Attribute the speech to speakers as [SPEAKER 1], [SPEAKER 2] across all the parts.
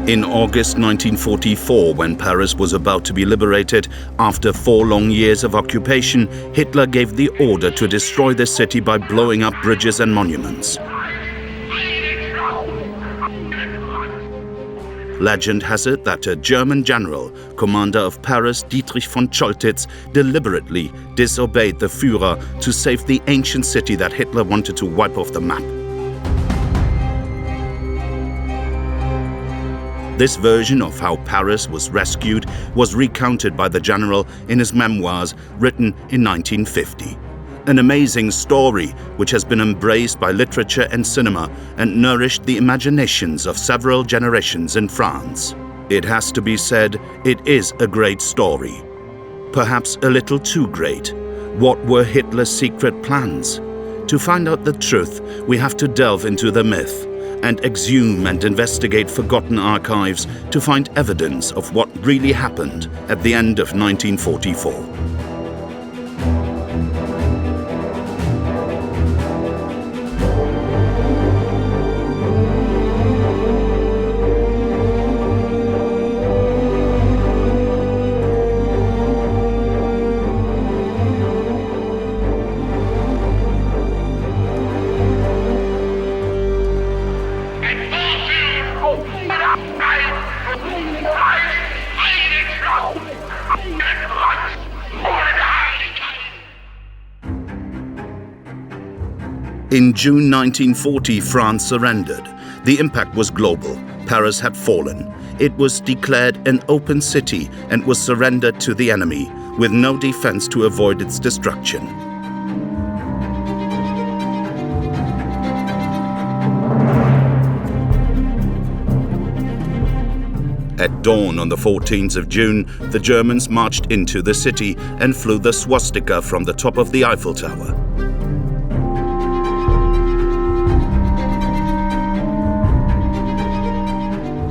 [SPEAKER 1] In August 1944, when Paris was about to be liberated, after 4 long years of occupation, Hitler gave the order to destroy the city by blowing up bridges and monuments. Legend has it that a German general, commander of Paris, Dietrich von Choltitz, deliberately disobeyed the Führer to save the ancient city that Hitler wanted to wipe off the map. This version of how Paris was rescued was recounted by the general in his memoirs written in 1950. An amazing story which has been embraced by literature and cinema and nourished the imaginations of several generations in France. It has to be said, it is a great story. Perhaps a little too great. What were Hitler's secret plans? To find out the truth, we have to delve into the myth and exhume and investigate forgotten archives to find evidence of what really happened at the end of 1944. In June 1940, France surrendered. The impact was global. Paris had fallen. It was declared an open city and was surrendered to the enemy, with no defense to avoid its destruction. At dawn on the 14th of June, the Germans marched into the city and flew the swastika from the top of the Eiffel Tower.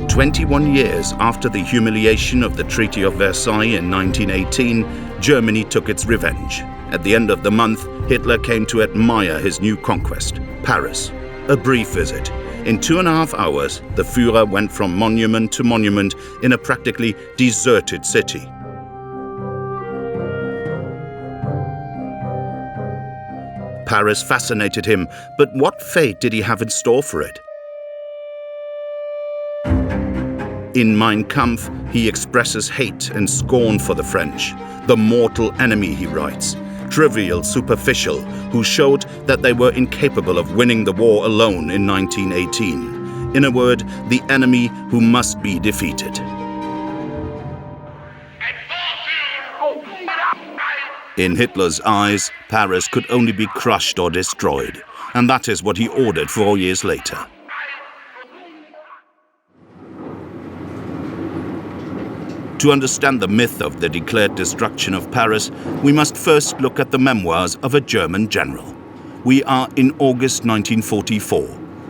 [SPEAKER 1] "21 years after the humiliation of the Treaty of Versailles in 1918, Germany took its revenge. At the end of the month, Hitler came to admire his new conquest, Paris. A brief visit. In 2.5 hours, the Führer went from monument to monument in a practically deserted city. Paris fascinated him, but what fate did he have in store for it? In Mein Kampf, he expresses hate and scorn for the French, the mortal enemy, he writes, trivial, superficial, who showed that they were incapable of winning the war alone in 1918. In a word, the enemy who must be defeated. In Hitler's eyes, Paris could only be crushed or destroyed, and that is what he ordered 4 years later. To understand the myth of the declared destruction of Paris, we must first look at the memoirs of a German general. We are in August 1944.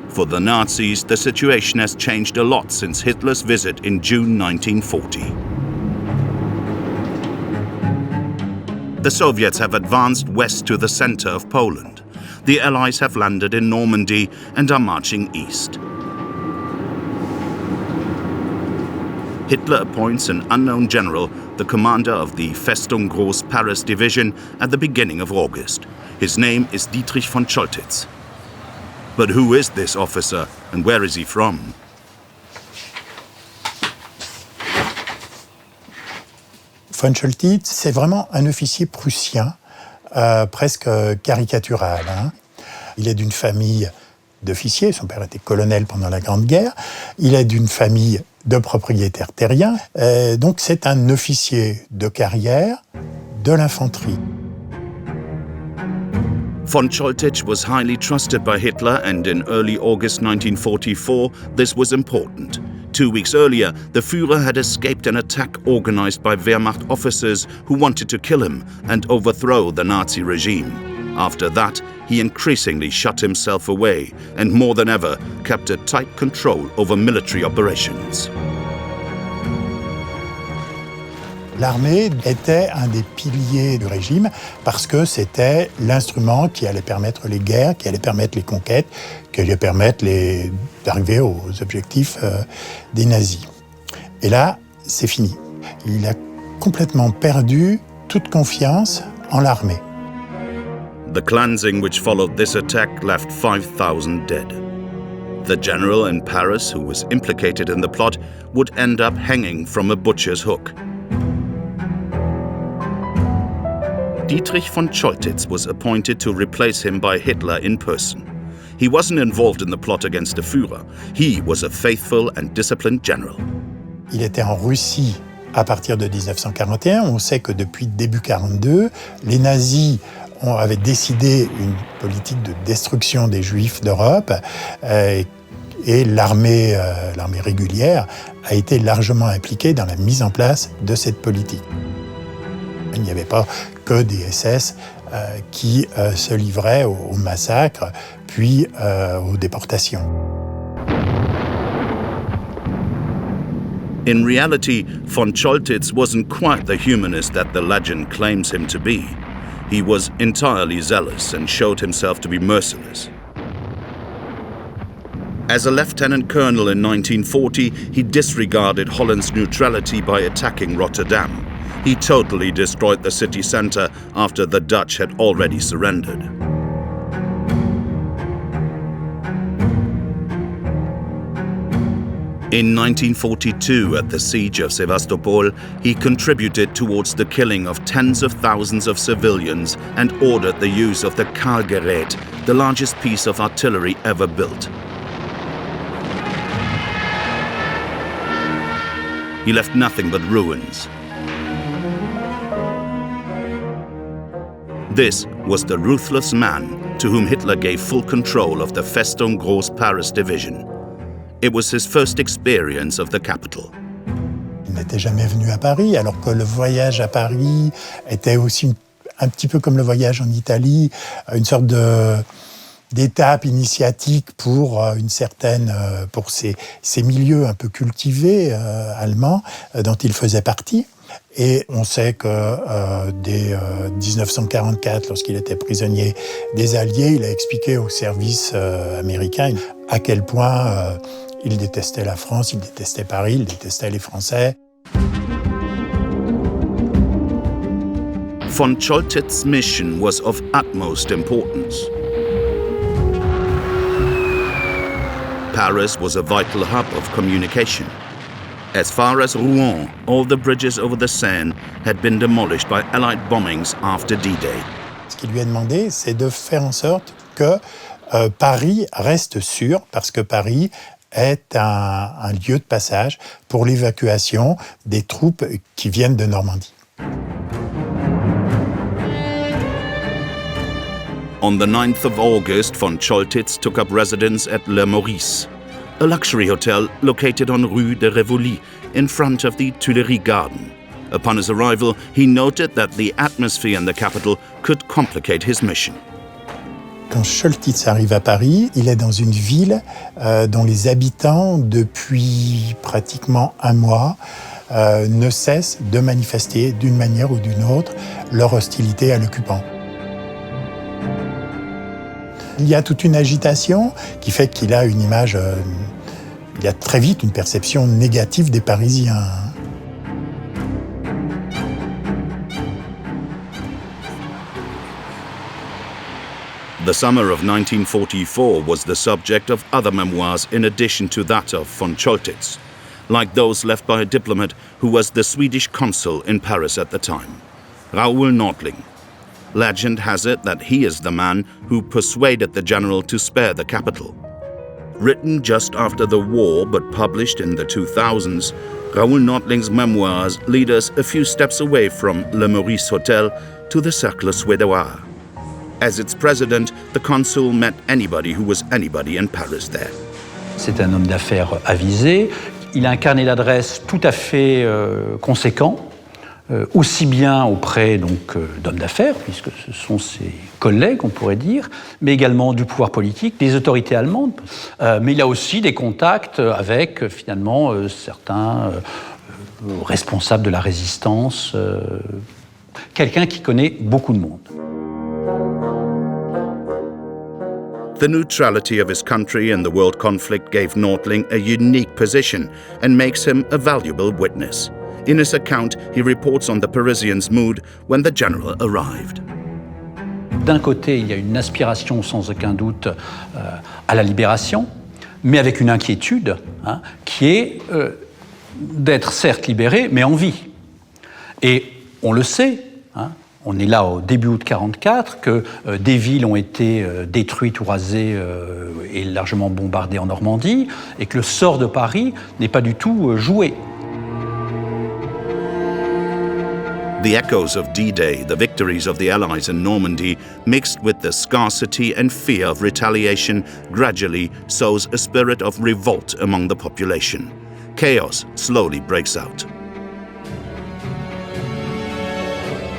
[SPEAKER 1] For the Nazis, the situation has changed a lot since Hitler's visit in June 1940. The Soviets have advanced west to the center of Poland. The Allies have landed in Normandy and are marching east. Hitler appoints an unknown general, the commander of the Festung Groß Paris division, at the beginning of August. His name is Dietrich von Choltitz. But who is this officer and where is he from?
[SPEAKER 2] Von Choltitz, c'est vraiment un officier prussien, presque caricatural. Il est d'une famille d'officiers, son père était colonel pendant la Grande Guerre, il est d'une famille de propriétaires terriens, donc c'est un officier de carrière de l'infanterie.
[SPEAKER 1] Von Choltitz was highly trusted by Hitler, and in early August 1944, this was important. 2 weeks earlier, the Führer had escaped an attack organized by Wehrmacht officers who wanted to kill him and overthrow the Nazi regime. After that, he increasingly shut himself away and more than ever kept a tight control over military operations.
[SPEAKER 2] L'armée était un des piliers du régime parce que c'était l'instrument qui allait permettre les guerres, qui allait permettre les conquêtes, qui allait permettre d'arriver aux objectifs des nazis. Et là, c'est fini. Il a complètement perdu toute confiance en l'armée.
[SPEAKER 1] The cleansing which followed this attack left 5,000 dead. The general in Paris who was implicated in the plot would end up hanging from a butcher's hook. Dietrich von Choltitz was appointed to replace him by Hitler in person. He wasn't involved in the plot against the Führer. He was a faithful and disciplined general.
[SPEAKER 2] Il était en Russie à partir de 1941. On sait que depuis début 1942, les nazis avaient décidé une politique de destruction des Juifs d'Europe et l'armée régulière a été largement impliquée dans la mise en place de cette politique. Il n'y avait pas que des SS qui se livraient au massacre, puis aux déportations.
[SPEAKER 1] In reality, von Choltitz wasn't quite the humanist that the legend claims him to be. He was entirely zealous and showed himself to be merciless. As a lieutenant colonel in 1940, he disregarded Holland's neutrality by attacking Rotterdam. He totally destroyed the city centre after the Dutch had already surrendered. In 1942, at the siege of Sevastopol, he contributed towards the killing of tens of thousands of civilians and ordered the use of the Kahlgerät, the largest piece of artillery ever built. He left nothing but ruins. This was the ruthless man to whom Hitler gave full control of the Festung Groß Paris division. It was his first experience of the capital.
[SPEAKER 2] Il n'était jamais venu à Paris, alors que le voyage à Paris était aussi un petit peu comme le voyage en Italie, une sorte d'étape initiatique pour pour ces milieux un peu cultivés allemands dont il faisait partie. Et on sait que dès 1944, lorsqu'il était prisonnier des Alliés, il a expliqué au service américain à quel point il détestait la France, il détestait Paris, il détestait les Français.
[SPEAKER 1] Von Choltitz's mission was of utmost importance. Paris was a vital hub of communication. As far as Rouen, all the bridges over the Seine had been demolished by Allied bombings after D-Day.
[SPEAKER 2] Ce qu'il lui a demandé, c'est de faire en sorte que Paris reste sûr, parce que Paris est un lieu de passage pour l'évacuation des troupes qui viennent de Normandie.
[SPEAKER 1] On the 9th of August, von Choltitz took up residence at Le Maurice, a luxury hotel located on Rue de Rivoli, in front of the Tuileries Garden. Upon his arrival, he noted that the atmosphere in the capital could complicate his mission.
[SPEAKER 2] Quand Choltitz arrive à Paris, il est dans une ville dont les habitants, depuis pratiquement un mois, ne cessent de manifester d'une manière ou d'une autre leur hostilité à l'occupant. Il y a toute une agitation qui fait qu'il a une image, il y a très vite une perception négative des Parisiens.
[SPEAKER 1] The summer of 1944 was the subject of other memoirs in addition to that of von Choltitz, like those left by a diplomat who was the Swedish consul in Paris at the time, Raoul Nordling. Legend has it that he is the man who persuaded the general to spare the capital. Written just after the war but published in the 2000s, Raoul Nordling's memoirs lead us a few steps away from Le Maurice Hotel to the Cercle Suédois. As its president, the consul met anybody who was anybody in Paris there.
[SPEAKER 3] C'est un homme d'affaires avisé. Il a un carnet d'adresses tout à fait conséquent, aussi bien auprès d'hommes d'affaires, puisque ce sont ses collègues, on pourrait dire, mais également du pouvoir politique, des autorités allemandes. Mais il a aussi des contacts avec, finalement, certains responsables de la résistance, quelqu'un qui connaît beaucoup de monde.
[SPEAKER 1] The neutrality of his country in the world conflict gave Nordling a unique position and makes him a valuable witness. In his account, he reports on the Parisians' mood when the general arrived.
[SPEAKER 3] D'un côté, il y a une aspiration sans aucun doute à la libération, mais avec une inquiétude qui est d'être certes libéré, mais en vie. Et on le sait, on est là au début août 1944, que des villes ont été détruites ou rasées et largement bombardées en Normandie, et que le sort de Paris n'est pas du tout joué.
[SPEAKER 1] The echoes of D-Day, the victories of the Allies in Normandy, mixed with the scarcity and fear of retaliation, gradually sows a spirit of revolt among the population. Chaos slowly breaks out.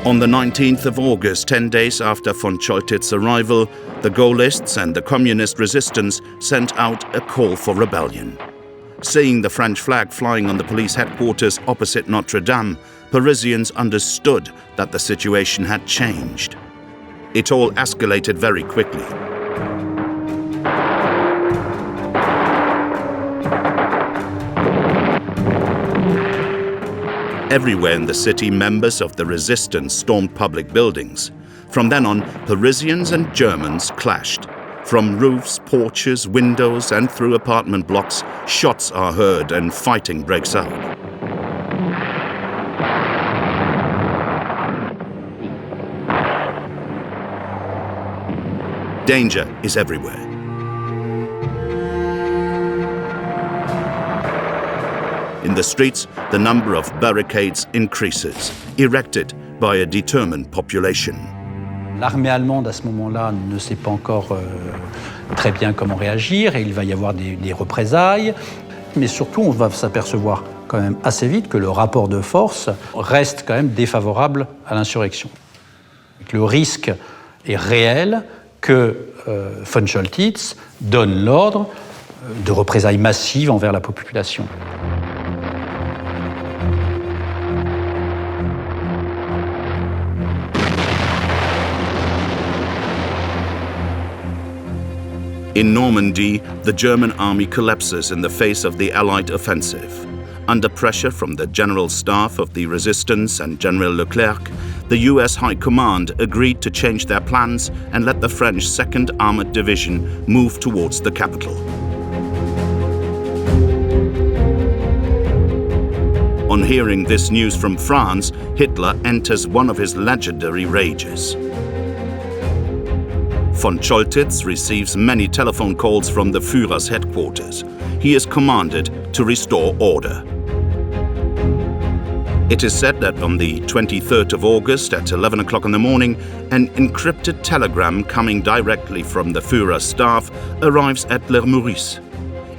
[SPEAKER 1] On the 19th of August, 10 days after von Choltitz's arrival, the Gaullists and the communist resistance sent out a call for rebellion. Seeing the French flag flying on the police headquarters opposite Notre Dame, Parisians understood that the situation had changed. It all escalated very quickly. Everywhere in the city, members of the resistance stormed public buildings. From then on, Parisians and Germans clashed. From roofs, porches, windows, and through apartment blocks, shots are heard and fighting breaks out. Danger is everywhere. In the streets, the number of barricades increases, erected by a determined population.
[SPEAKER 3] L'armée allemande, à ce moment-là, ne sait pas encore très bien comment réagir et il va y avoir des représailles. Mais surtout, on va s'apercevoir quand même assez vite que le rapport de force reste quand même défavorable à l'insurrection. Le risque est réel que von Choltitz donne l'ordre de représailles massives envers la population.
[SPEAKER 1] In Normandy, the German army collapses in the face of the Allied offensive. Under pressure from the General Staff of the Resistance and General Leclerc, the US High Command agreed to change their plans and let the French 2nd Armored Division move towards the capital. On hearing this news from France, Hitler enters one of his legendary rages. Von Choltitz receives many telephone calls from the Führer's headquarters. He is commanded to restore order. It is said that on the 23rd of August at 11 o'clock in the morning, an encrypted telegram coming directly from the Führer's staff arrives at Le Meurice.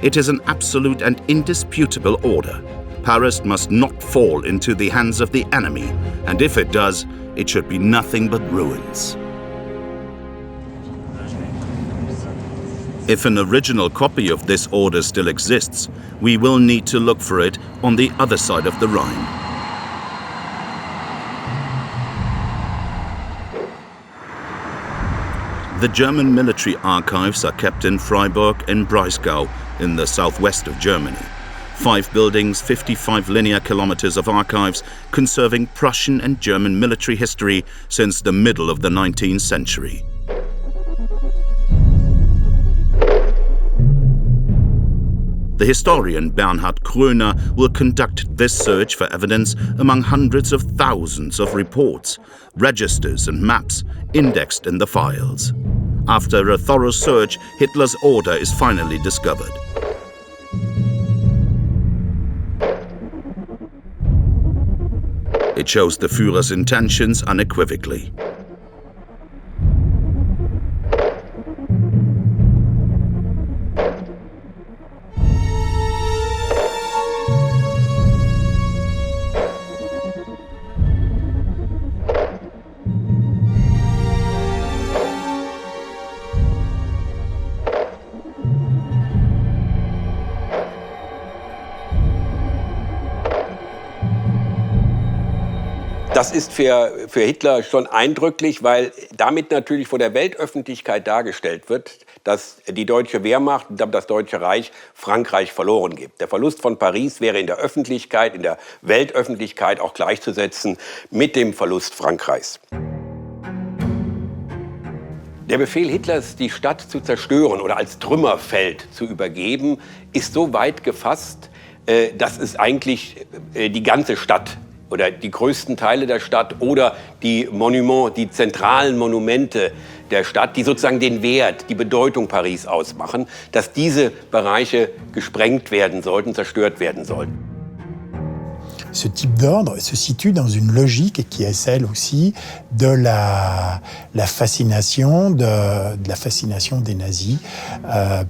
[SPEAKER 1] It is an absolute and indisputable order. Paris must not fall into the hands of the enemy, and if it does, it should be nothing but ruins. If an original copy of this order still exists, we will need to look for it on the other side of the Rhine. The German military archives are kept in Freiburg and Breisgau in the southwest of Germany. 5 buildings, 55 linear kilometers of archives, conserving Prussian and German military history since the middle of the 19th century. The historian Bernhard Kröner will conduct this search for evidence among hundreds of thousands of reports, registers and maps indexed in the files. After a thorough search, Hitler's order is finally discovered. It shows the Führer's intentions unequivocally.
[SPEAKER 4] Das ist für Hitler schon eindrücklich, weil damit natürlich vor der Weltöffentlichkeit dargestellt wird, dass die deutsche Wehrmacht und das Deutsche Reich Frankreich verloren gibt. Der Verlust von Paris wäre in der Öffentlichkeit, in der Weltöffentlichkeit auch gleichzusetzen mit dem Verlust Frankreichs. Der Befehl Hitlers, die Stadt zu zerstören oder als Trümmerfeld zu übergeben, ist so weit gefasst, dass es eigentlich die ganze Stadt oder die größten Teile der Stadt oder die zentralen Monumente der Stadt, die sozusagen den Wert, die Bedeutung Paris ausmachen, dass diese Bereiche gesprengt werden sollten, zerstört werden sollten.
[SPEAKER 2] Ce type d'ordre se situe dans une logique qui est celle aussi de la fascination, de la fascination des nazis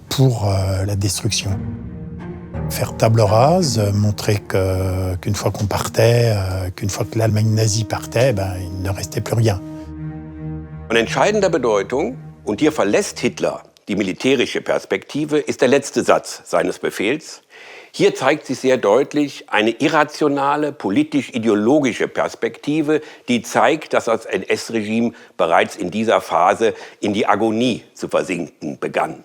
[SPEAKER 2] pour la destruction. Faire table rase, montrer qu'une fois qu'on partait, qu'une fois que l'Allemagne nazie partait, il ne restait plus rien.
[SPEAKER 4] Von entscheidender Bedeutung, und hier verlässt Hitler die militärische Perspektive, ist der letzte Satz seines Befehls. Hier zeigt sich sehr deutlich eine irrationale, politisch-ideologische Perspektive, die zeigt, dass das NS-Regime bereits in dieser Phase in die Agonie zu versinken begann.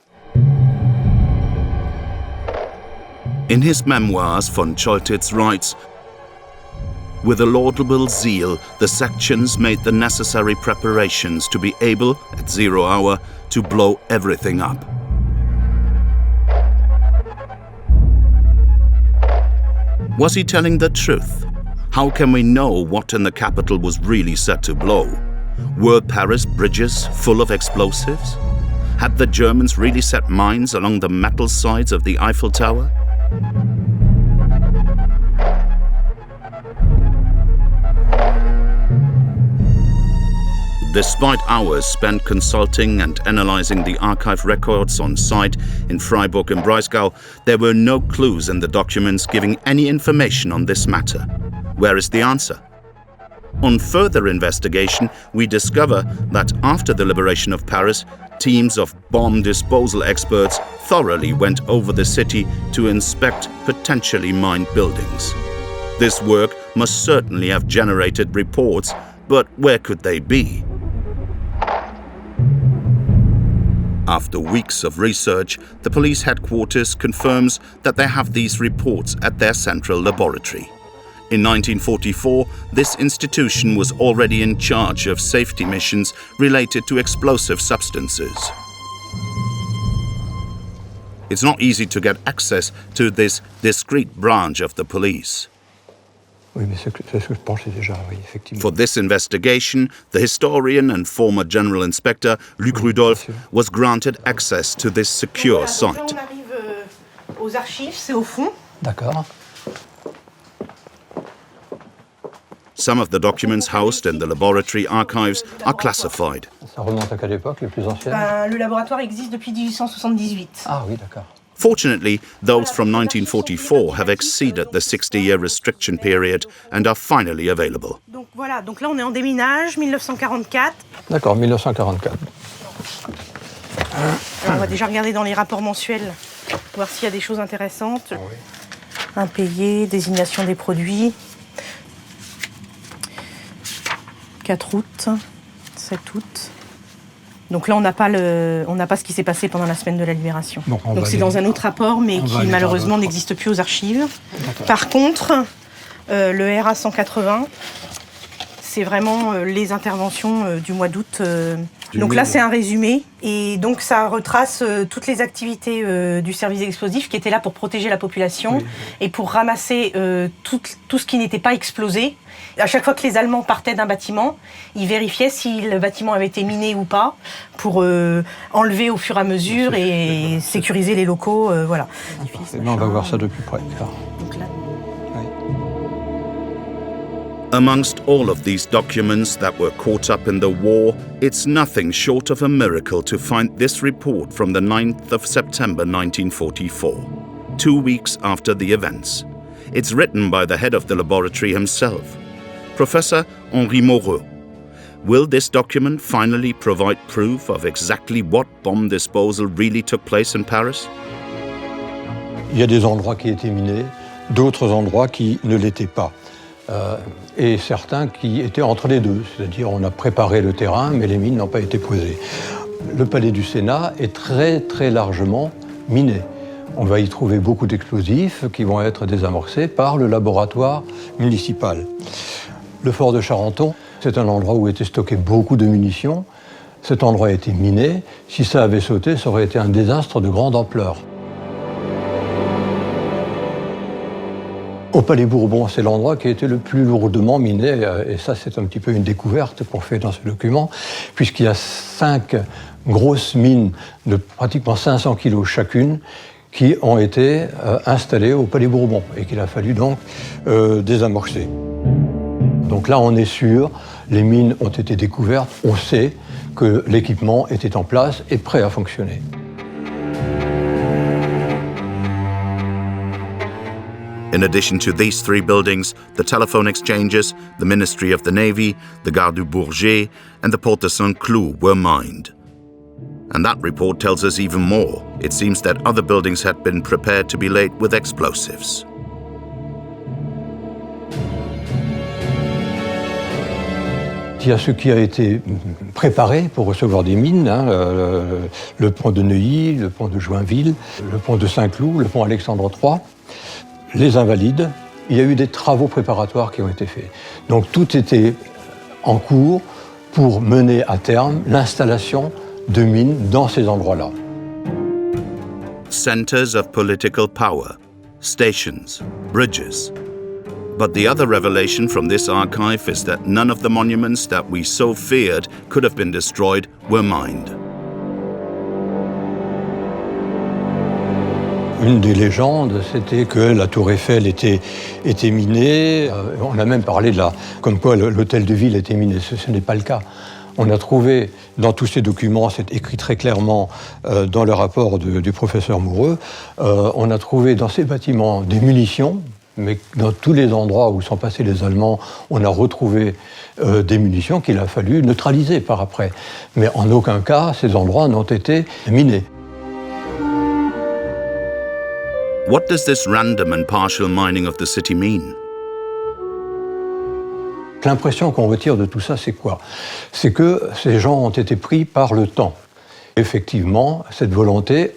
[SPEAKER 1] In his memoirs, von Choltitz writes, "With a laudable zeal, the sections made the necessary preparations to be able, at 0 hour, to blow everything up." Was he telling the truth? How can we know what in the capital was really set to blow? Were Paris bridges full of explosives? Had the Germans really set mines along the metal sides of the Eiffel Tower? Despite hours spent consulting and analyzing the archive records on site in Freiburg and Breisgau, there were no clues in the documents giving any information on this matter. Where is the answer? On further investigation, we discover that after the liberation of Paris, teams of bomb disposal experts thoroughly went over the city to inspect potentially mined buildings. This work must certainly have generated reports, but where could they be? After weeks of research, the police headquarters confirms that they have these reports at their central laboratory. In 1944, this institution was already in charge of safety missions related to explosive substances. It's not easy to get access to this discreet branch of the police. For this investigation, the historian and former General Inspector Luc Rudolph was granted access to this secure site.
[SPEAKER 5] On arrive aux archives, c'est au fond.
[SPEAKER 3] D'accord.
[SPEAKER 1] Some of the documents housed in the laboratory archives are classified.
[SPEAKER 3] Ça remonte à quelle époque, les plus anciennes?
[SPEAKER 5] Le laboratoire existe depuis 1878.
[SPEAKER 3] Ah oui, d'accord.
[SPEAKER 1] Fortunately, those from 1944 have exceeded the 60-year restriction period and are finally available.
[SPEAKER 5] Donc voilà, donc là on est en déminage, 1944.
[SPEAKER 3] D'accord, 1944.
[SPEAKER 5] Alors, on va déjà regarder dans les rapports mensuels, voir s'il y a des choses intéressantes.
[SPEAKER 3] Ah oui.
[SPEAKER 5] Impayés, désignation des produits. 4 août, 7 août. Donc là, on n'a pas ce qui s'est passé pendant la semaine de la Libération.
[SPEAKER 3] Bon,
[SPEAKER 5] donc c'est dans un autre rapport, mais qui malheureusement n'existe plus aux archives. Par contre, le RA 180, c'est vraiment les interventions du mois d'août. Donc là, c'est un résumé. Et donc, ça retrace toutes les activités du service explosif qui étaient là pour protéger la population et pour ramasser tout ce qui n'était pas explosé. À chaque fois que les Allemands partaient d'un bâtiment, ils vérifiaient si le bâtiment avait été miné ou pas pour enlever au fur et à mesure et sécuriser les locaux. Voilà.
[SPEAKER 3] On va voir ça de plus près.
[SPEAKER 5] Donc là,
[SPEAKER 1] Amongst all of these documents that were caught up in the war, it's nothing short of a miracle to find this report from the 9th of September 1944, 2 weeks after the events. It's written by the head of the laboratory himself, Professor Henri Moreau. Will this document finally provide proof of exactly what bomb disposal really took place in Paris?
[SPEAKER 6] Il y a des endroits qui étaient minés, d'autres endroits qui ne l'étaient pas. et certains qui étaient entre les deux, c'est-à-dire on a préparé le terrain, mais les mines n'ont pas été posées. Le palais du Sénat est très très largement miné. On va y trouver beaucoup d'explosifs qui vont être désamorcés par le laboratoire municipal. Le fort de Charenton, c'est un endroit où étaient stockées beaucoup de munitions. Cet endroit a été miné. Si ça avait sauté, ça aurait été un désastre de grande ampleur. Au Palais Bourbon, c'est l'endroit qui a été le plus lourdement miné, et ça c'est un petit peu une découverte qu'on fait dans ce document, puisqu'il y a 5 grosses mines de pratiquement 500 kilos chacune qui ont été installées au Palais Bourbon et qu'il a fallu donc désamorcer. Donc là on est sûr, les mines ont été découvertes, on sait que l'équipement était en place et prêt à fonctionner.
[SPEAKER 1] In addition to these 3 buildings, the telephone exchanges, the Ministry of the Navy, the Gare du Bourget, and the Porte de Saint-Cloud were mined. And that report tells us even more. It seems that other buildings had been prepared to be laid with explosives.
[SPEAKER 6] Il y a ce qui a été préparé pour recevoir des mines, le pont de Neuilly, le pont de Joinville, le pont de Saint-Cloud, le pont Alexandre III. Les Invalides, il y a eu des travaux préparatoires qui ont été faits. Donc tout était en cours pour mener à terme l'installation de mines dans ces endroits-là.
[SPEAKER 1] Centers of political power, stations, bridges. But the other revelation from this archive is that none of the monuments that we so feared could have been destroyed were mined.
[SPEAKER 6] Une des légendes, c'était que la tour Eiffel était minée. On a même parlé comme quoi l'hôtel de ville était miné. Ce n'est pas le cas. On a trouvé dans tous ces documents, c'est écrit très clairement dans le rapport du professeur Moureux, on a trouvé dans ces bâtiments des munitions, mais dans tous les endroits où sont passés les Allemands, on a retrouvé des munitions qu'il a fallu neutraliser par après. Mais en aucun cas, ces endroits n'ont été minés.
[SPEAKER 1] What does this random and partial mining of the city mean?
[SPEAKER 6] L'impression qu'on retire de tout ça, c'est quoi? C'est que ces gens ont été pris par le temps. Effectivement, cette volonté,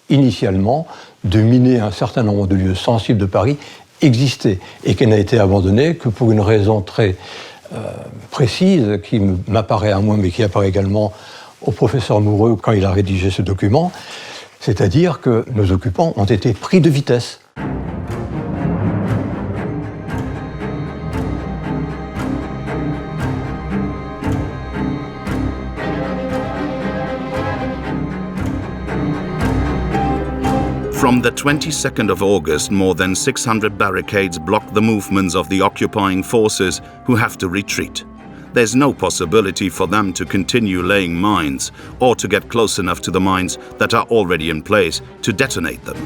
[SPEAKER 6] initialement, de miner un certain nombre de lieux sensibles de Paris existait et qu'elle n'a été abandonnée que pour une raison très précise qui m'apparaît à moi, mais qui apparaît également au professeur Moureux quand il a rédigé ce document. C'est-à-dire que nos occupants ont été pris de vitesse.
[SPEAKER 1] From the 22nd of August, more than 600 barricades block the movements of the occupying forces who have to retreat. There's no possibility for them to continue laying mines or to get close enough to the mines that are already in place to detonate them.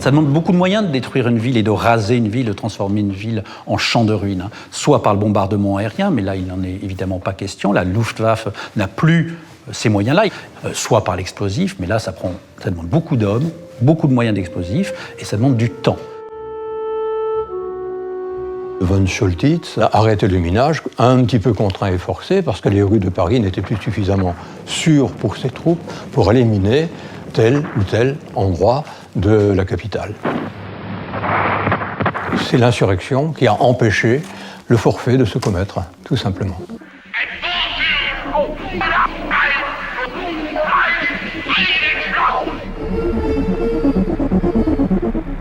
[SPEAKER 3] Ça demande beaucoup de moyens de détruire une ville et de raser une ville, de transformer une ville en champ de ruines. Soit par le bombardement aérien, mais là il n'en est évidemment pas question. La Luftwaffe n'a plus ces moyens-là. Soit par l'explosif, mais là ça demande beaucoup d'hommes, beaucoup de moyens d'explosifs et ça demande du temps.
[SPEAKER 6] Von Choltitz a arrêté le minage, un petit peu contraint et forcé, parce que les rues de Paris n'étaient plus suffisamment sûres pour ses troupes pour aller miner tel ou tel endroit de la capitale. C'est l'insurrection qui a empêché le forfait de se commettre, tout simplement.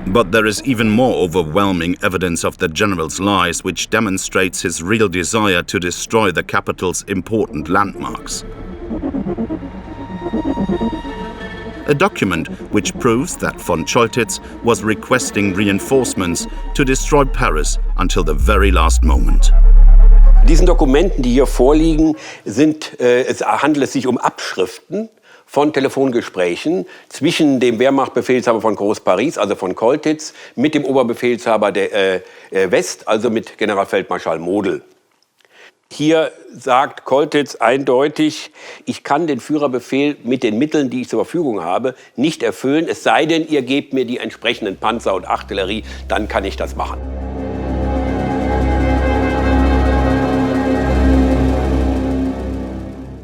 [SPEAKER 1] But there is even more overwhelming evidence of the general's lies, which demonstrates his real desire to destroy the capital's important landmarks. A document which proves that von Choltitz was requesting reinforcements to destroy Paris until the very last moment.
[SPEAKER 4] Diesen Dokumenten, die hier vorliegen, handelt es sich um Abschriften von Telefongesprächen zwischen dem Wehrmachtbefehlshaber von Groß-Paris, also von Choltitz, mit dem Oberbefehlshaber der West, also mit Generalfeldmarschall Model. Hier sagt Choltitz eindeutig, ich kann den Führerbefehl mit den Mitteln, die ich zur Verfügung habe, nicht erfüllen, es sei denn, ihr gebt mir die entsprechenden Panzer und Artillerie, dann kann ich das machen.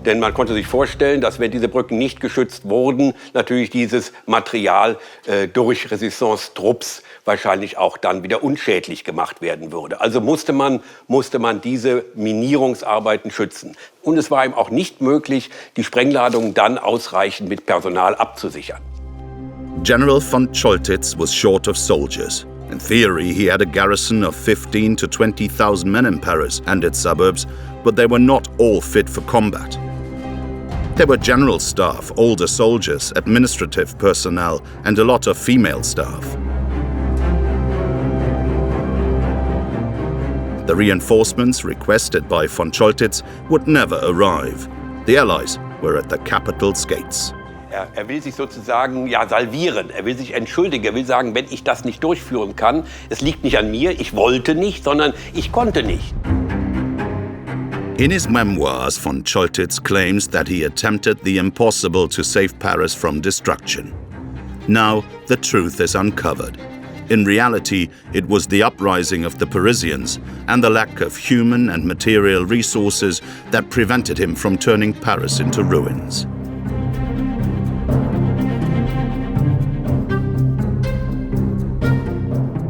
[SPEAKER 4] Denn man konnte sich vorstellen, dass wenn diese Brücken nicht geschützt wurden, natürlich dieses Material durch Resistance-Trupps wahrscheinlich auch dann wieder unschädlich gemacht werden würde. Also musste man diese Minierungsarbeiten schützen. Und es war ihm auch nicht möglich, die Sprengladungen dann ausreichend mit Personal abzusichern.
[SPEAKER 1] General von Choltitz was short of soldiers. In theory, he had a garrison of 15,000 to 20,000 men in Paris and its suburbs, but they were not all fit for combat. There were general staff, older soldiers, administrative personnel, and a lot of female staff. The reinforcements requested by von Choltitz would never arrive. The Allies were at the capital's gates.
[SPEAKER 4] Er will sich sozusagen salvieren, er will sich entschuldigen, er will sagen, wenn ich das nicht durchführen kann, es liegt nicht an mir, ich wollte nicht, sondern ich konnte nicht.
[SPEAKER 1] In his memoirs, von Choltitz claims that he attempted the impossible to save Paris from destruction. Now, the truth is uncovered. In reality, it was the uprising of the Parisians and the lack of human and material resources that prevented him from turning Paris into ruins.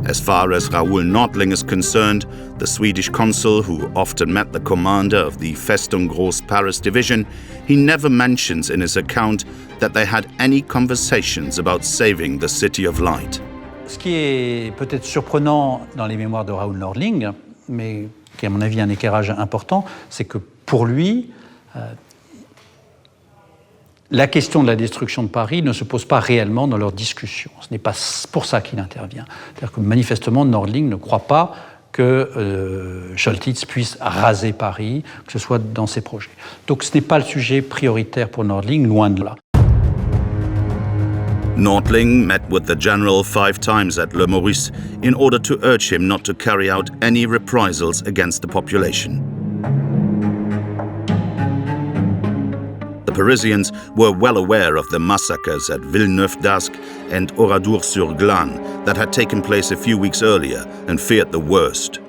[SPEAKER 1] As far as Raoul Nordling is concerned, the Swedish consul who often met the commander of the Festung Groß Paris division, he never mentions in his account that they had any conversations about saving the City of Light.
[SPEAKER 3] Ce qui est peut-être surprenant dans les mémoires de Raoul Nordling, mais qui est à mon avis un éclairage important, c'est que pour lui, la question de la destruction de Paris ne se pose pas réellement dans leur discussion. Ce n'est pas pour ça qu'il intervient. C'est-à-dire que manifestement, Nordling ne croit pas que Choltitz puisse raser Paris, que ce soit dans ses projets. Donc ce n'est pas le sujet prioritaire pour Nordling, loin de là.
[SPEAKER 1] Nordling met with the general 5 times at Le Maurice in order to urge him not to carry out any reprisals against the population. The Parisians were well aware of the massacres at Villeneuve-d'Ascq and Oradour-sur-Glane that had taken place a few weeks earlier and feared the worst.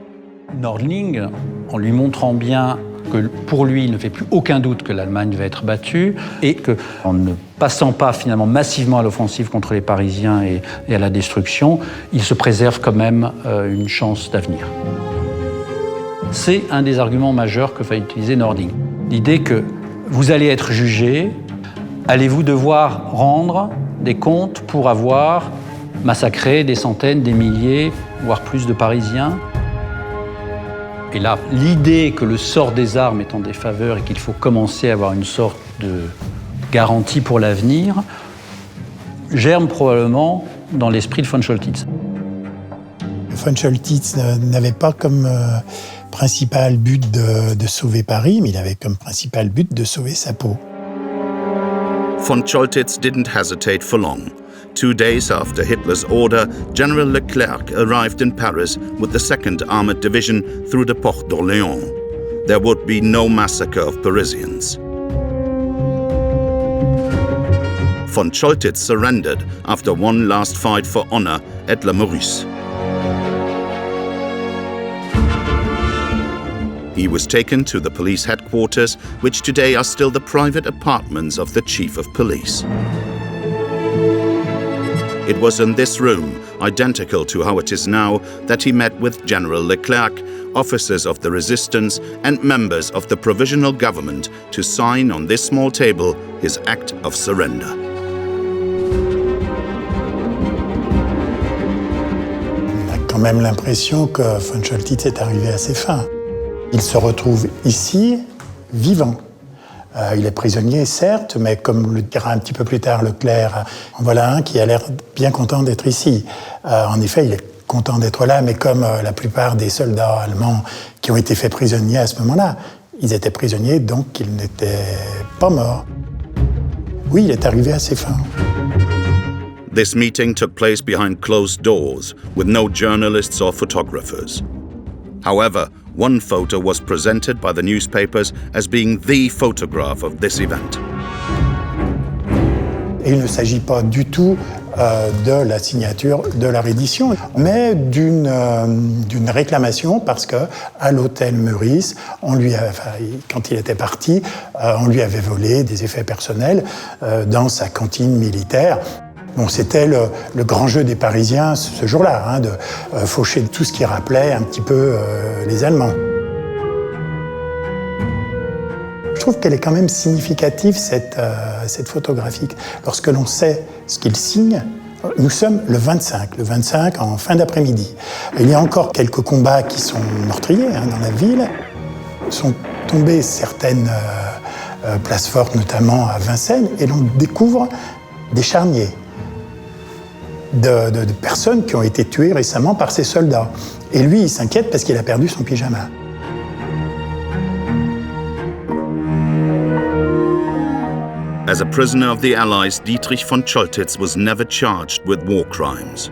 [SPEAKER 3] Nordling, en lui montrant bien que pour lui, il ne fait plus aucun doute que l'Allemagne va être battue et qu'en ne passant pas finalement massivement à l'offensive contre les Parisiens et à la destruction, il se préserve quand même une chance d'avenir. C'est un des arguments majeurs que va utiliser Nordling. L'idée que vous allez être jugé, allez-vous devoir rendre des comptes pour avoir massacré des centaines, des milliers, voire plus de Parisiens? Et là, l'idée que le sort des armes est en défaveur et qu'il faut commencer à avoir une sorte de garantie pour l'avenir, germe probablement dans l'esprit de von Choltitz.
[SPEAKER 2] Von Choltitz n'avait pas comme principal but de sauver Paris, mais il avait comme principal but de sauver sa peau.
[SPEAKER 1] Von Choltitz didn't hesitate for long. 2 days after Hitler's order, General Leclerc arrived in Paris with the 2nd Armored Division through the Porte d'Orléans. There would be no massacre of Parisians. Von Choltitz surrendered after one last fight for honor at Le Maurice. He was taken to the police headquarters, which today are still the private apartments of the chief of police. It was in this room, identical to how it is now, that he met with General Leclerc, officers of the resistance and members of the provisional government to sign on this small table his act of surrender.
[SPEAKER 2] On a quand même l'impression que von Choltitz est arrivé à ses fins. Il se retrouve ici, vivant. Il est prisonnier, certes, mais comme le dira un petit peu plus tard Leclerc, en voilà un qui a l'air bien content d'être ici. En effet, il est content d'être là, mais comme la plupart des soldats allemands qui ont été faits prisonniers à ce moment-là, ils étaient prisonniers, donc ils n'étaient pas morts. Oui, il est arrivé à ses fins.
[SPEAKER 1] This meeting took place behind closed doors, with no journalists or photographers. However, one photo was presented by the newspapers as being the photograph of this event.
[SPEAKER 2] Et il ne s'agit pas du tout de la signature de la reddition, mais d'une réclamation parce que à l'hôtel Meurice, quand il était parti, on lui avait volé des effets personnels dans sa cantine militaire. Bon, c'était le grand jeu des Parisiens ce jour-là, de faucher tout ce qui rappelait un petit peu les Allemands. Je trouve qu'elle est quand même significative, cette photographie. Lorsque l'on sait ce qu'il signe, nous sommes le 25 en fin d'après-midi. Il y a encore quelques combats qui sont meurtriers dans la ville. Sont tombées certaines places fortes, notamment à Vincennes, et l'on découvre des charniers de personnes qui ont été tuées récemment par ces soldats. Et lui, il s'inquiète parce qu'il a perdu son pyjama.
[SPEAKER 1] As a prisoner of the Allies, Dietrich von Choltitz was never charged with war crimes.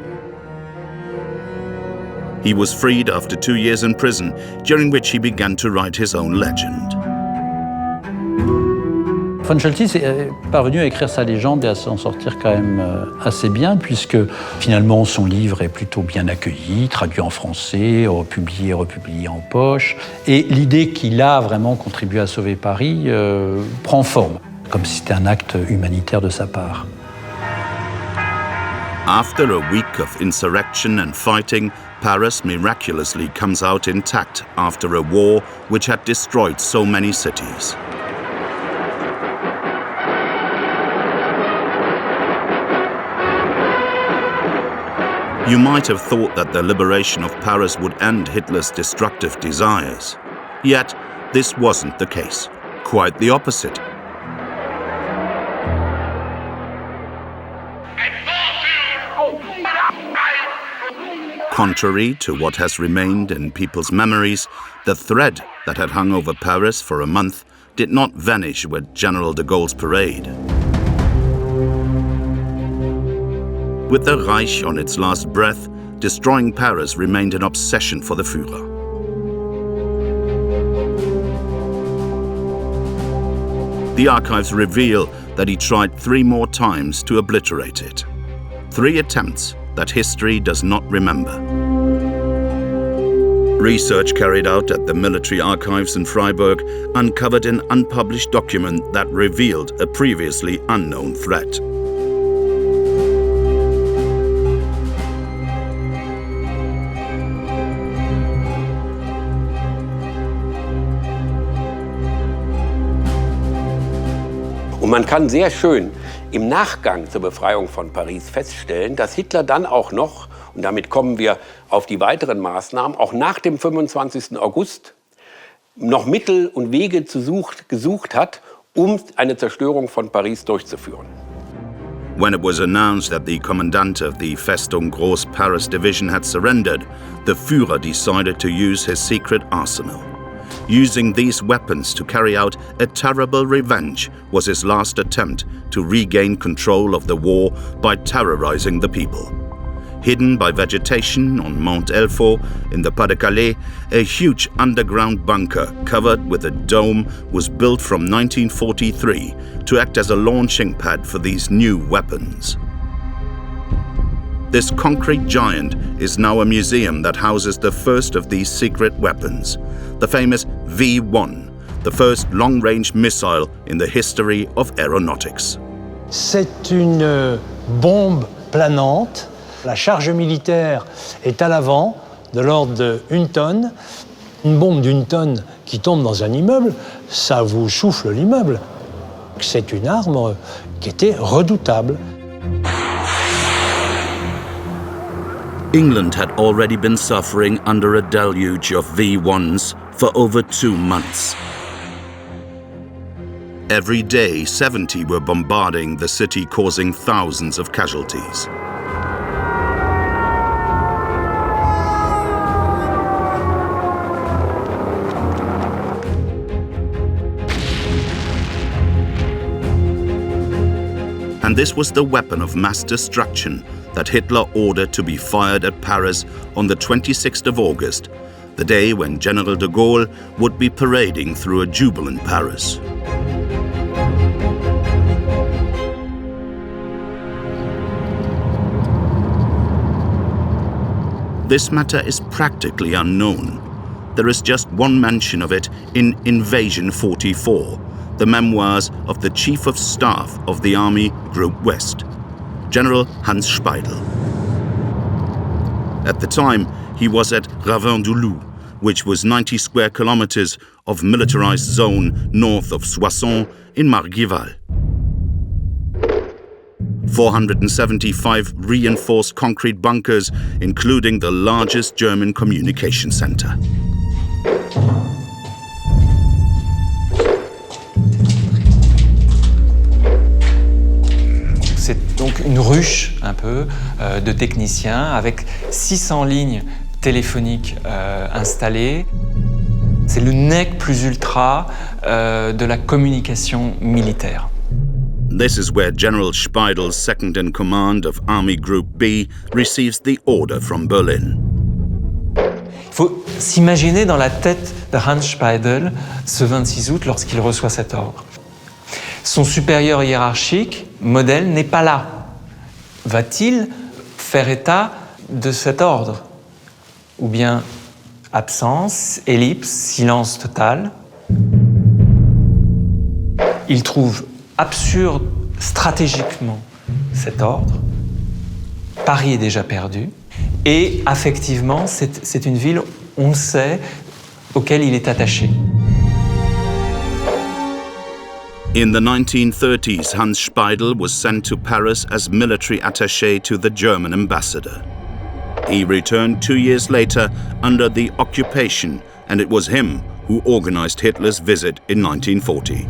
[SPEAKER 1] He was freed after 2 years in prison, during which he began to write his own legend.
[SPEAKER 3] Von Choltitz est parvenu à écrire sa légende et à s'en sortir quand même assez bien, puisque finalement son livre est plutôt bien accueilli, traduit en français, republié en poche. Et l'idée qu'il a vraiment contribué à sauver Paris prend forme, comme si c'était un acte humanitaire de sa part.
[SPEAKER 1] After a week of insurrection and fighting, Paris miraculously comes out intact after a war which had destroyed so many cities. You might have thought that the liberation of Paris would end Hitler's destructive desires. Yet, this wasn't the case. Quite the opposite. Contrary to what has remained in people's memories, the thread that had hung over Paris for a month did not vanish with General de Gaulle's parade. With the Reich on its last breath, destroying Paris remained an obsession for the Führer. The archives reveal that he tried 3 more times to obliterate it. 3 attempts that history does not remember. Research carried out at the military archives in Freiburg uncovered an unpublished document that revealed a previously unknown threat.
[SPEAKER 4] Und man kann sehr schön im Nachgang zur Befreiung von Paris feststellen, dass Hitler dann auch noch, und damit kommen wir auf die weiteren Maßnahmen, auch nach dem 25. August noch Mittel und Wege gesucht hat, eine Zerstörung von Paris durchzuführen.
[SPEAKER 1] When it was announced that the commandant of the Festung Groß Paris division had surrendered, the Führer decided to use his secret arsenal. Using these weapons to carry out a terrible revenge was his last attempt to regain control of the war by terrorizing the people. Hidden by vegetation on Mont Elfort in the Pas-de-Calais, a huge underground bunker covered with a dome was built from 1943 to act as a launching pad for these new weapons. This concrete giant is now a museum that houses the first of these secret weapons, the famous V1, the first long-range missile in the history of aeronautics.
[SPEAKER 7] C'est une bombe planante. La charge militaire est à l'avant, de l'ordre de 1 tonne. Une bombe d'1 tonne qui tombe dans un immeuble, ça vous souffle l'immeuble. C'est une arme qui était redoutable.
[SPEAKER 1] England had already been suffering under a deluge of V1s for over 2 months. Every day, 70 were bombarding the city, causing thousands of casualties. And this was the weapon of mass destruction that Hitler ordered to be fired at Paris on the 26th of August, the day when General de Gaulle would be parading through a jubilant Paris. This matter is practically unknown. There is just one mention of it in Invasion 44, the memoirs of the Chief of Staff of the Army Group West, General Hans Speidel. At the time, he was at Ravin-du-Loup, which was 90 square kilometers of militarized zone north of Soissons in Margival. 475 reinforced concrete bunkers, including the largest German communication center.
[SPEAKER 8] C'est donc une ruche, un peu, de techniciens avec 600 lignes téléphoniques installées. C'est le nec plus ultra de la communication militaire.
[SPEAKER 1] This is where General Speidel's second-in-command of Army Group B receives the order from Berlin.
[SPEAKER 8] Il faut s'imaginer dans la tête de Hans Speidel ce 26 août lorsqu'il reçoit cet ordre. Son supérieur hiérarchique, modèle, n'est pas là. Va-t-il faire état de cet ordre? Ou bien absence, ellipse, silence total? Il trouve absurde stratégiquement cet ordre. Paris est déjà perdu. Et affectivement, c'est une ville, on le sait, auquel il est attaché.
[SPEAKER 1] In the 1930s, Hans Speidel was sent to Paris as military attaché to the German ambassador. He returned 2 years later under the occupation, and it was him who organized Hitler's visit in 1940.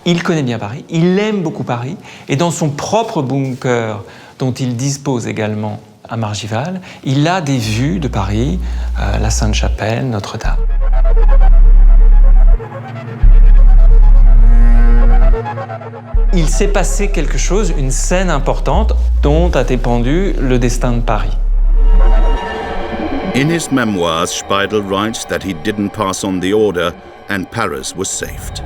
[SPEAKER 8] Il connaît bien Paris, il aime beaucoup Paris, et dans son propre bunker, dont il dispose également à Margival, il a des vues de Paris, la Sainte-Chapelle, Notre-Dame. Il s'est passé quelque chose, une scène importante, dont a dépendu le destin de Paris.
[SPEAKER 1] In his memoirs, Speidel writes that he didn't pass on the order and Paris was saved.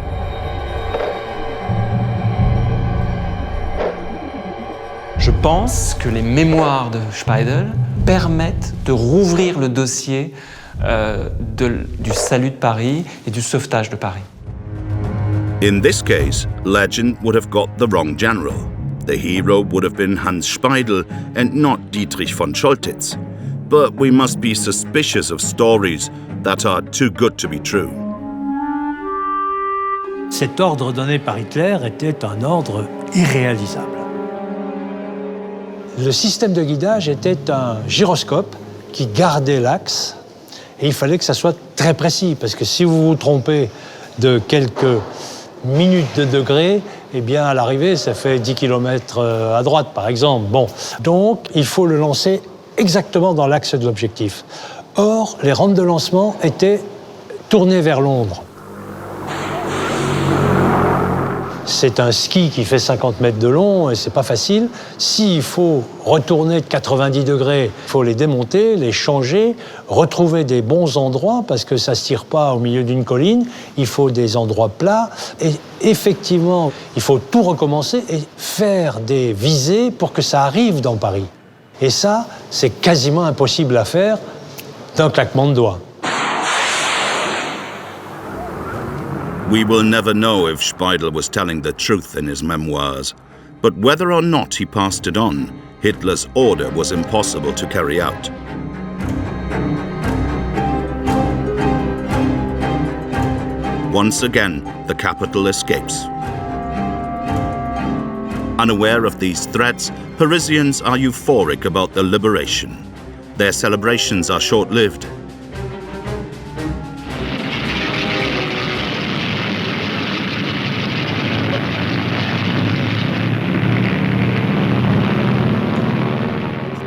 [SPEAKER 8] Je pense que les mémoires de Speidel permettent de rouvrir le dossier du salut de Paris et du sauvetage de Paris.
[SPEAKER 1] In this case, legend would have got the wrong general. The hero would have been Hans Speidel and not Dietrich von Choltitz. But we must be suspicious of stories that are too good to be true.
[SPEAKER 7] Cet ordre donné par Hitler était un ordre irréalisable. Le système de guidage était un gyroscope qui gardait l'axe et il fallait que ça soit très précis parce que si vous vous trompez de quelques minutes de degré, eh bien à l'arrivée ça fait 10 km à droite par exemple. Bon, donc il faut le lancer exactement dans l'axe de l'objectif. Or, les rampes de lancement étaient tournées vers Londres. C'est un ski qui fait 50 mètres de long et c'est pas facile. S'il faut retourner de 90 degrés, il faut les démonter, les changer, retrouver des bons endroits parce que ça se tire pas au milieu d'une colline. Il faut des endroits plats et effectivement, il faut tout recommencer et faire des visées pour que ça arrive dans Paris. Et ça, c'est quasiment impossible à faire d'un claquement de doigts.
[SPEAKER 1] We will never know if Speidel was telling the truth in his memoirs, but whether or not he passed it on, Hitler's order was impossible to carry out. Once again, the capital escapes. Unaware of these threats, Parisians are euphoric about the liberation. Their celebrations are short-lived.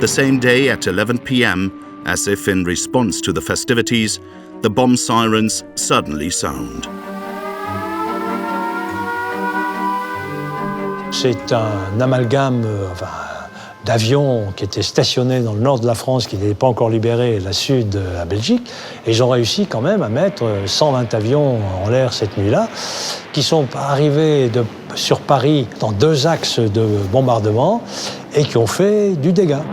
[SPEAKER 1] The same day at 11 p.m., as if in response to the festivities, the bomb sirens suddenly sound.
[SPEAKER 7] C'est un amalgame d'avions qui étaient stationnés dans le nord de la France, qui n'étaient pas encore libérés, et la sud, la Belgique. Et ils ont réussi quand même à mettre 120 avions en l'air cette nuit-là, qui sont arrivés sur Paris dans 2 axes de bombardement et qui ont fait du dégât.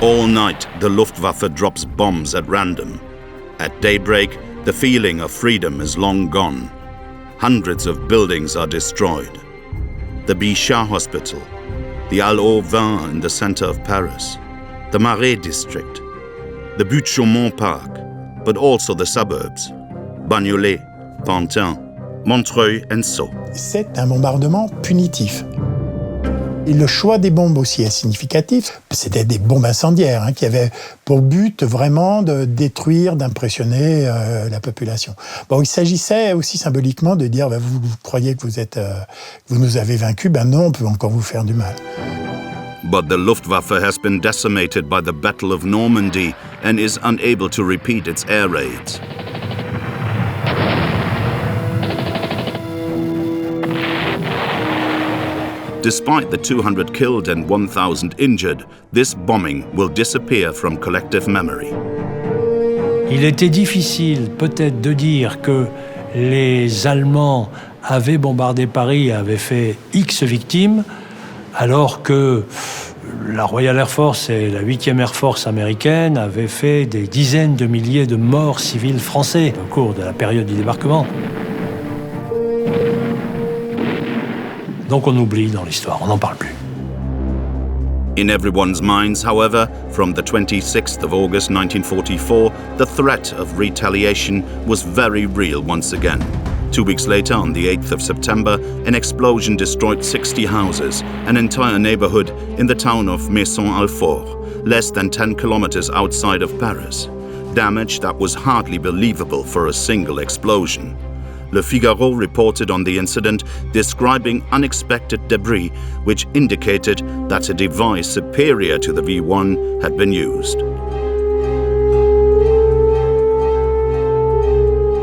[SPEAKER 1] All night, the Luftwaffe drops bombs at random. At daybreak, the feeling of freedom is long gone. Hundreds of buildings are destroyed. The Bichat Hospital, the Al-Auvin in the center of Paris, the Marais district, the Butte-Chaumont Park, but also the suburbs, Bagnolet, Pantin, Montreuil and Sceaux.
[SPEAKER 2] C'est un bombardement punitif. Et le choix des bombes aussi est significatif. C'était des bombes incendiaires qui avaient pour but vraiment de détruire, d'impressionner la population. Bon, il s'agissait aussi symboliquement de dire vous croyez que vous nous avez vaincus, non, on peut encore vous faire du mal.
[SPEAKER 1] But the Luftwaffe has been decimated by the Battle of Normandy and is unable to repeat its air raids. Despite the 200 killed and 1,000 injured, this bombing will disappear from collective memory.
[SPEAKER 7] Il était difficile peut-être de dire que les Allemands avaient bombardé Paris, avaient fait X victimes, alors que la Royal Air Force et la 8e Air Force américaine avaient fait des dizaines de milliers de morts civils français au cours de la période du débarquement. Donc on oublie dans l'histoire, on n'en parle plus.
[SPEAKER 1] In everyone's minds, however, from the 26th of August 1944, the threat of retaliation was very real once again. 2 weeks later, on the 8th of September, an explosion destroyed 60 houses, an entire neighborhood in the town of Maison-Alfort, less than 10 kilometers outside of Paris. Damage that was hardly believable for a single explosion. Le Figaro reported on the incident, describing unexpected debris which indicated that a device superior to the V1 had been used.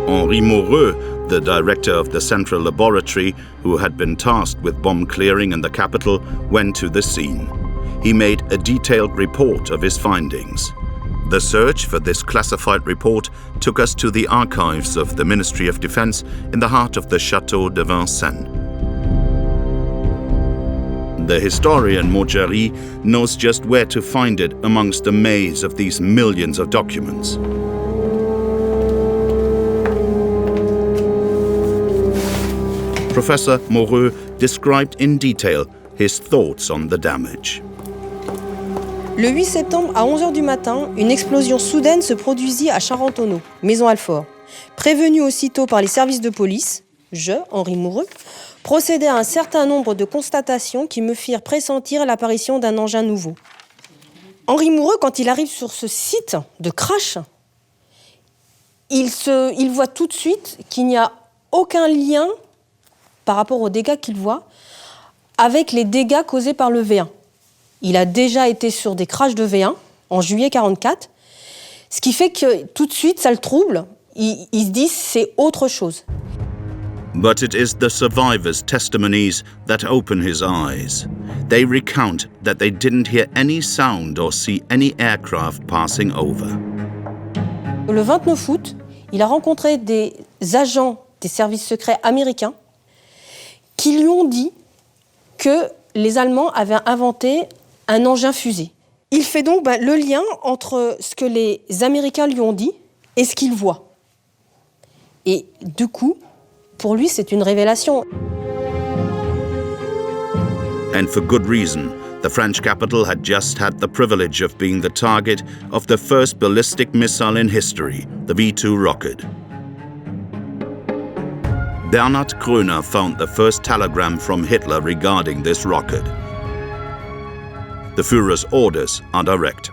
[SPEAKER 1] Henri Moreau, the director of the Central Laboratory, who had been tasked with bomb clearing in the capital, went to the scene. He made a detailed report of his findings. The search for this classified report took us to the archives of the Ministry of Defense in the heart of the Château de Vincennes. The historian Maugery knows just where to find it amongst the maze of these millions of documents. Professor Moreau described in detail his thoughts on the damage.
[SPEAKER 9] Le 8 septembre, à 11h du matin, une explosion soudaine se produisit à Charentonneau, Maison-Alfort. Prévenu aussitôt par les services de police, Henri Moreau, procédai à un certain nombre de constatations qui me firent pressentir l'apparition d'un engin nouveau. Henri Moreau, quand il arrive sur ce site de crash, il voit tout de suite qu'il n'y a aucun lien par rapport aux dégâts qu'il voit avec les dégâts causés par le V1. Il a déjà été sur des crashs de V1 en juillet 1944, ce qui fait que tout de suite, ça le trouble. Il se dit c'est autre chose.
[SPEAKER 1] But it is the survivors' testimonies that open his eyes. They recount that they didn't hear any sound or see any aircraft passing over.
[SPEAKER 9] Le 29 août, il a rencontré des agents des services secrets américains qui lui ont dit que les Allemands avaient inventé un engin fusée. Il fait donc le lien entre ce que les Américains lui ont dit et ce qu'il voit. Et du coup, pour lui, c'est une révélation.
[SPEAKER 1] And for good reason. The French capital had just had the privilege of being the target of the first ballistic missile in history, the V2 rocket. Bernhard Kröner found the first telegram from Hitler regarding this rocket. The Führer's orders are direct.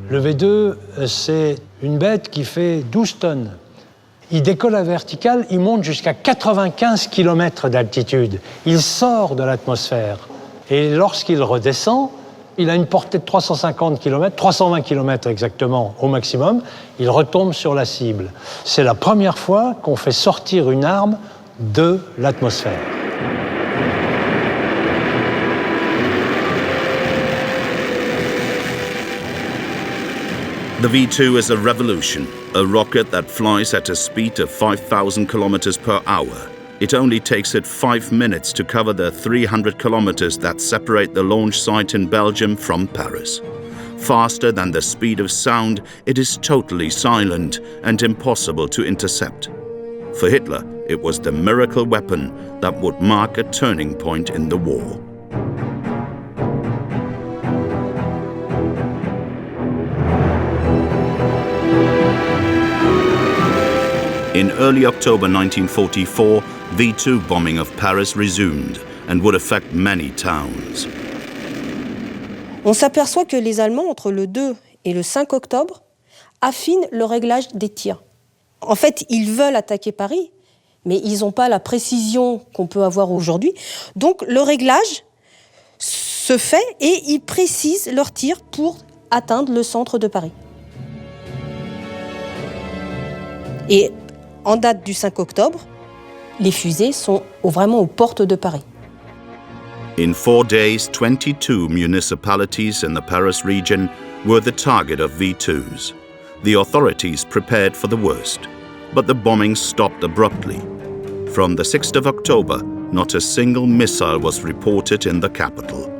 [SPEAKER 7] Le V2, c'est une bête qui fait 12 tonnes. il décolle à verticale, il monte jusqu'à 95 km d'altitude. Il sort de l'atmosphère. Et lorsqu'il redescend, il a une portée de 350 km, 320 km exactement au maximum. Il retombe sur la cible. C'est la première fois qu'on fait sortir une arme de l'atmosphère.
[SPEAKER 1] The V2 is a revolution, a rocket that flies at a speed of 5,000 kilometers per hour. It only takes it 5 minutes to cover the 300 kilometers that separate the launch site in Belgium from Paris. Faster than the speed of sound, it is totally silent and impossible to intercept. For Hitler, it was the miracle weapon that would mark a turning point in the war. In early October 1944, V2 bombing of Paris resumed and would affect many towns.
[SPEAKER 9] On s'aperçoit que les Allemands, entre le 2 et le 5 octobre, affinent le réglage des tirs. En fait, ils veulent attaquer Paris, mais ils n'ont pas la précision qu'on peut avoir aujourd'hui. Donc le réglage se fait et ils précisent leurs tirs pour atteindre le centre de Paris. Et en date du 5 octobre, les fusées sont vraiment aux portes de Paris.
[SPEAKER 1] In 4 days, 22 municipalities in the Paris region were the target of V2s. The authorities prepared for the worst, but the bombing stopped abruptly. From the 6th of October, not a single missile was reported in the capital.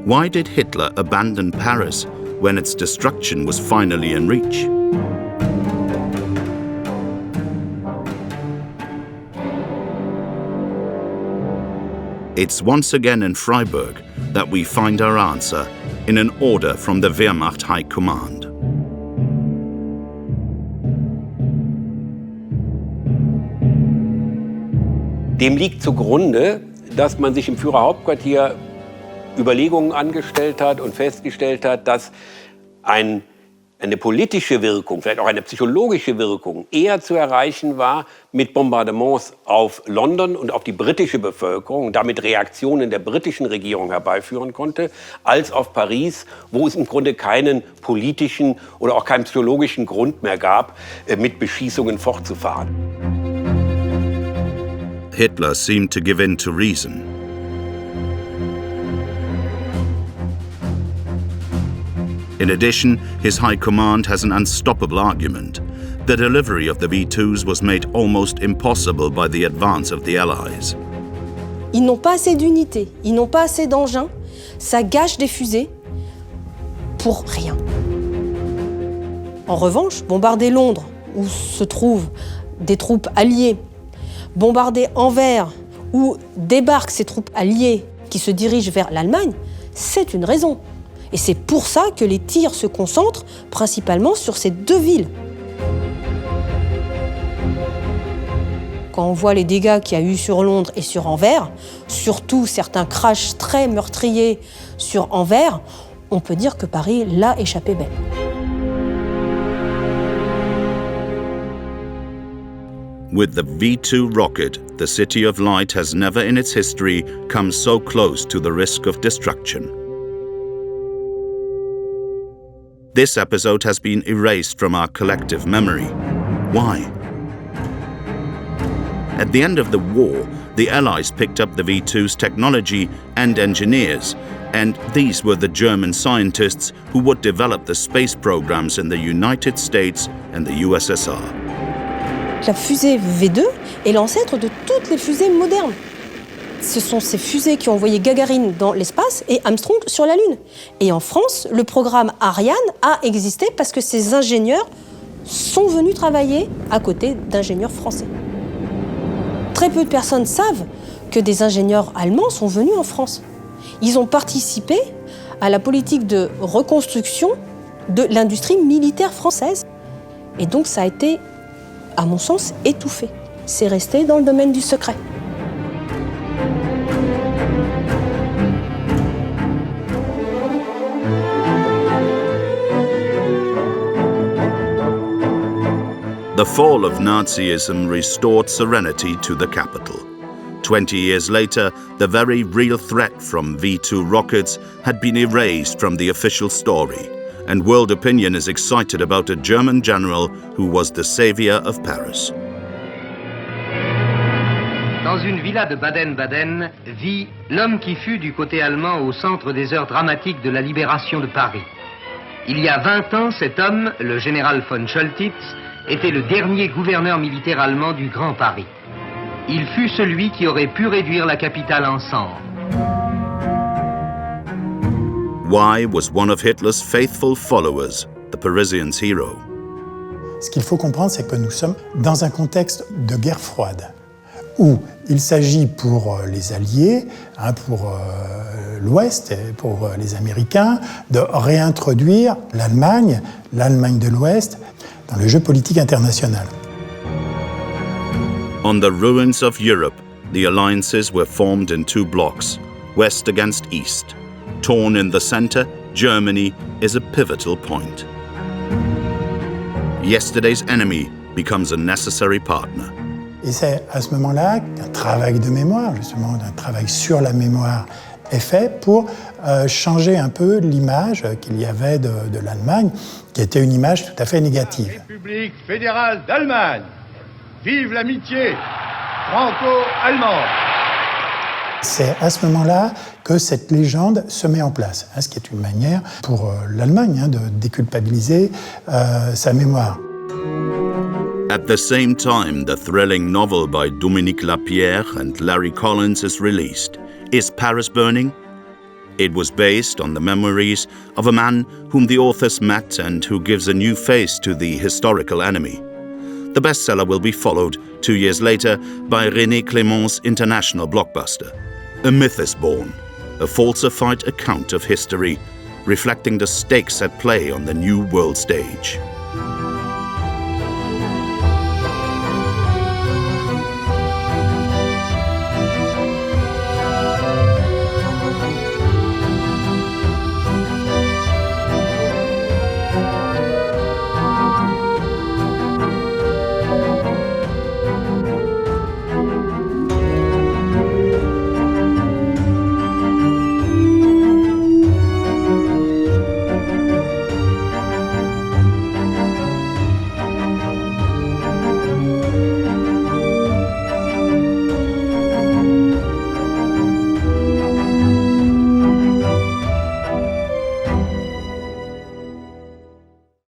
[SPEAKER 1] Why did Hitler abandon Paris when its destruction was finally in reach? It's once again in Freiburg that we find our answer in an order from the Wehrmacht High Command.
[SPEAKER 4] Dem liegt zugrunde, dass man sich im Führerhauptquartier Überlegungen angestellt hat und festgestellt hat, dass eine politische Wirkung, vielleicht auch eine psychologische Wirkung eher zu erreichen war mit Bombardements auf London und auf die britische Bevölkerung und damit Reaktionen der britischen Regierung herbeiführen konnte, als auf Paris, wo es im Grunde keinen politischen oder auch keinen psychologischen Grund mehr gab, mit Beschießungen fortzufahren.
[SPEAKER 1] Hitler seemed to give in to reason. In addition, his high command has an unstoppable argument. The delivery of the V2s was made almost impossible by the advance of the Allies.
[SPEAKER 9] Ils n'ont pas assez d'unités, ils n'ont pas assez d'engins, ça gâche des fusées pour rien. En revanche, bombarder Londres, où se trouvent des troupes alliées, bombarder Anvers, où débarquent ces troupes alliées qui se dirigent vers l'Allemagne, c'est une raison. Et c'est pour ça que les tirs se concentrent principalement sur ces deux villes. Quand on voit les dégâts qu'il y a eu sur Londres et sur Anvers, surtout certains crashs très meurtriers sur Anvers, on peut dire que Paris l'a échappé belle.
[SPEAKER 1] With the V2 rocket, the City of Light has never in its history come so close to the risk of destruction. This episode has been erased from our collective memory. Why? At the end of the war, the Allies picked up the V2's technology and engineers, and these were the German scientists who would develop the space programs in the United States and the USSR.
[SPEAKER 9] La fusée V2 est l'ancêtre de toutes les fusées modernes. Ce sont ces fusées qui ont envoyé Gagarine dans l'espace et Armstrong sur la Lune. Et en France, le programme Ariane a existé parce que ces ingénieurs sont venus travailler à côté d'ingénieurs français. Très peu de personnes savent que des ingénieurs allemands sont venus en France. Ils ont participé à la politique de reconstruction de l'industrie militaire française. Et donc ça a été, à mon sens, étouffé. C'est resté dans le domaine du secret.
[SPEAKER 1] The fall of Nazism restored serenity to the capital. 20 years later, the very real threat from V2 rockets had been erased from the official story, and world opinion is excited about a German general who was the savior of Paris.
[SPEAKER 10] Dans une villa de Baden-Baden vit l'homme qui fut du côté allemand au centre des heures dramatiques de la libération de Paris. Il y a 20 ans, cet homme, le général von Choltitz, était le dernier gouverneur militaire allemand du Grand Paris. Il fut celui qui aurait pu réduire la capitale en cendres.
[SPEAKER 1] Why was one of Hitler's faithful followers the Parisian's hero?
[SPEAKER 2] Ce qu'il faut comprendre, c'est que nous sommes dans un contexte de guerre froide, où il s'agit pour les Alliés, pour l'Ouest et pour les Américains, de réintroduire l'Allemagne de l'Ouest, dans le jeu politique international.
[SPEAKER 1] On the ruins of Europe, the alliances were formed in two blocks, West against East. Torn in the center, Germany is a pivotal point. Yesterday's enemy becomes a necessary partner.
[SPEAKER 2] Et c'est à ce moment-là qu'un travail de mémoire, justement, un travail sur la mémoire est fait pour changer un peu l'image qu'il y avait de l'Allemagne, qui était une image tout à fait négative.
[SPEAKER 11] République fédérale d'Allemagne, vive l'amitié franco-allemande.
[SPEAKER 2] C'est à ce moment-là que cette légende se met en place, ce qui est une manière pour l'Allemagne de déculpabiliser sa mémoire.
[SPEAKER 1] At the same time, the thrilling novel by Dominique Lapierre and Larry Collins is released. Is Paris Burning? It was based on the memories of a man whom the authors met and who gives a new face to the historical enemy. The bestseller will be followed 2 years later by René Clément's international blockbuster. A myth is born, a falsified account of history, reflecting the stakes at play on the new world stage.